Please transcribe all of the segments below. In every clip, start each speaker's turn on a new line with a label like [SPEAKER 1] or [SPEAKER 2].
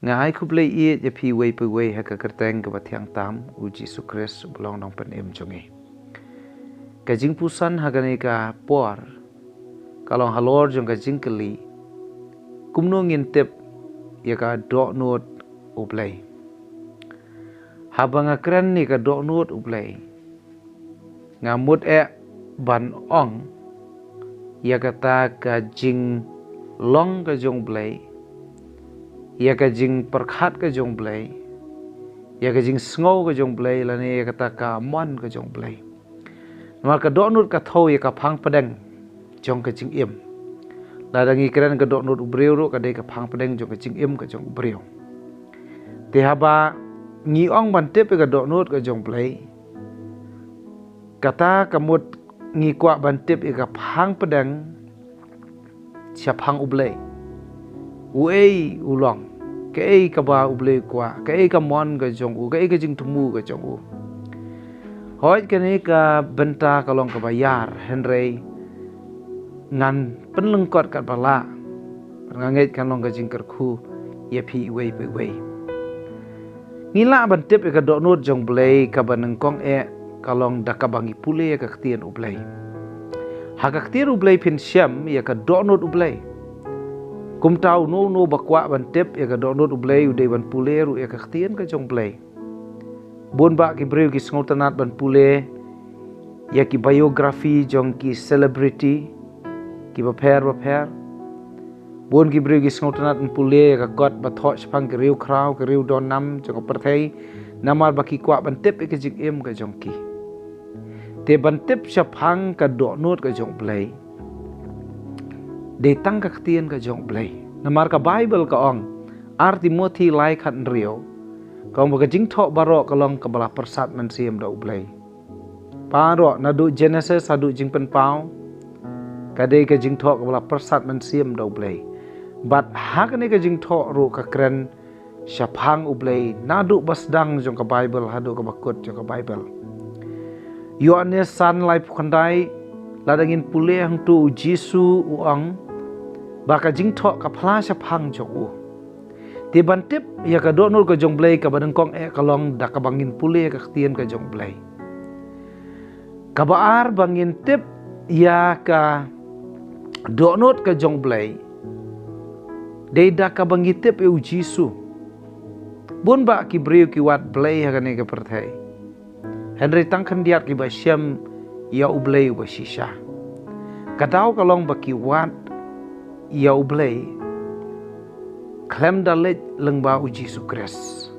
[SPEAKER 1] ngai khuble i je phi wei pe wei ha ka kerteng ka bathiang tam u Jesu Christ belong nong pen em jonge ka jing pusan ha ka ne ka por kalong halor jong ka jing keli kumno ngin tep ya ka do not ublei habanga kran ni ka do not ublei ngamut ban ong ya kata ka jing long ka jong blei ya ka jing perkhat ka jong blei ya ka jing sngo ka jong blei la ne ya kata ka mon ka jong blei mar ka do nut ka tho ya ka phang padeng jong ka jing im la dangi kran ka do nut ubreu ro ka de ka phang padeng jong ka jing im ka jong ubreu te haba ngi ong ban tep ka do nut ka jong blei kata kamut ngi kwa ban tep ka phang padeng sia phang ublei uei ulong kei ka ba ublei kwa kei ka mon ka jong u kei ka jing tumu ka jong u hoi ka ni ka benta ka long ka bayar henrei ngan penlengkot kat bala nganget kan long ka jing kerku ye phi wei pe wei ngila ban tep ka do not jong blei ka ban kong ka long da ka bangi pule ka ktien ublei ha ka ktien ublei phin syam ya ka do not ublei kum tau no bakwa ban tep ya ka do not ublei ude ban pule ru ya ka ktien ka jong blei bon ba ki breu ki sngotanat ban pule ya ki biografi jong ki celebrity ki ba pher bon ki breu ki sngotanat ban pule ya ka got ba tho chpang ki riu krau ki riu don nam jong ka perthei namar ba ki kwa ban tep ka jing em ka jong ki te ban tep chapang ka do not ka jong blei de tang ka ktien ka jong blei namar ka bible ka ong Timothy lai khat rio ka ong ba jing tho baro ka long ka bala persat man siem da blei paro na du Genesis adu jing pen pau ka de ka jing tho ka bala persat man siem da blei bat ha ka ne ka jing tho ro ka kren syapang ublei na du basdang jong ka bible hadu ka bakut jong ka bible Yohanes san lai pukandai ladangin pule hang tu Jesu uang baka jing tho ka phla syapang jong u ti ban tip ya ka do nul ka jong blei ka badang kong ka long da ka bangin pule ka ktien ka jong blei ka baar bangin tip ya ka do not ka jong blei de da ka bangi tip u Jesu bun ba ki breu ki wat blei ha ne ka perthai Henry tang khandiat ki ba syam ya ublei ba shisha kadau ka long ba ki wat ya ublei klem dalet lengba u Jesu Christ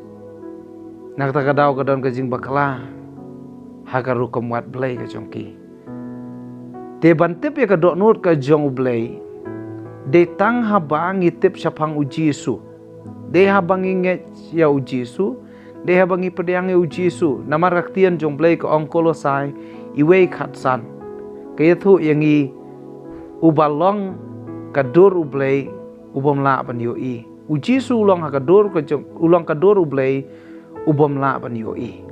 [SPEAKER 1] nak ta kadau ka don ka jing bakla ha ka ru kam wat blei ka jongki te ban tip ya ka do not ka jong blei de tang ha bang tip syapang u Jesu de ha bangi nge ya u Jesu de ha bangi pediang u Jesu namar raktian jong blei ka ong Kolosai iwei khat san kaya thu yangi ubalong kadur ublei ubom la ban yo i u Jesu ulong ha kadur ka jong ulong kadur ublei ubom la ban yo i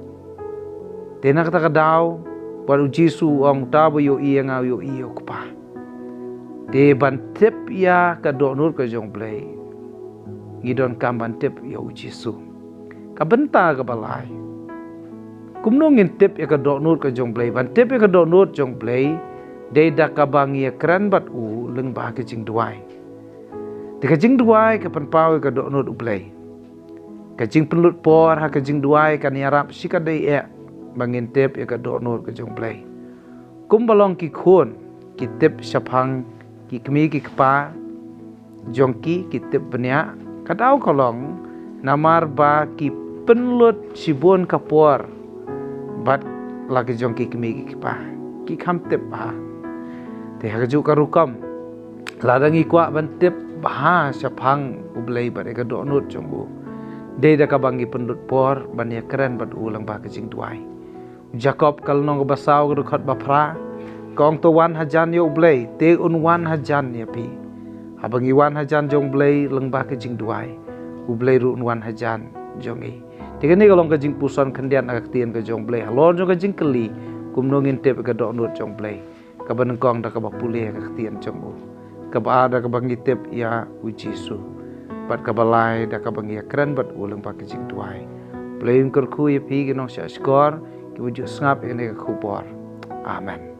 [SPEAKER 1] tena kata kadau baru Jesu ong ta bo yo i nga yo i ok pa de ban tip ya ka do nur ka jong blei ngidon kam ban tip ya u Jesu ka benta ka balai kumno ngin tip ya ka do nur ka jong blei ban tip ya ka do nur jong blei de da ka bang ya kran bat u leng ba ka jing duai de ka jing duai ka pan pau ka do nur ublei ka jing penlut por ha ka jing duai ka ni arab sika de bangin tip ya ka do nur ka jong blei kum balong ki khon ki tip syapang ki kmi ki kpa jongki ki tip benya ka dau kolong namar ba ki penlut sibon kapor bat lagi jongki kmi ki kpa ki kham tip ba te haju ka rukam ladangi kwa ban tip ba syapang ublei ba ka do nur jonggu de da ka bangi penlut por ban ya keren bat ulang ba ka jing duai Jacob kal nong basau ka khat ba phra kong to wan hajan yo ublei te un wan hajan ya pi habangi wan hajan jong blei leng ba ka jing duai ublei ru un wan hajan jongi te ni kalong ka jing puson khandian ak tien ka jong blei halon jong ka jing keli kumno ngin tep ka do nur jong blei ka ban kong da ka ba pule ka tien jong u ka ba da ka bangi tep ya u Jesu bat kabalai da kabangia keren bat ulang pakai jing tuai. Plain kerku ya pi ginong sya skor ki wujud ngap ini ke kubor. Amen.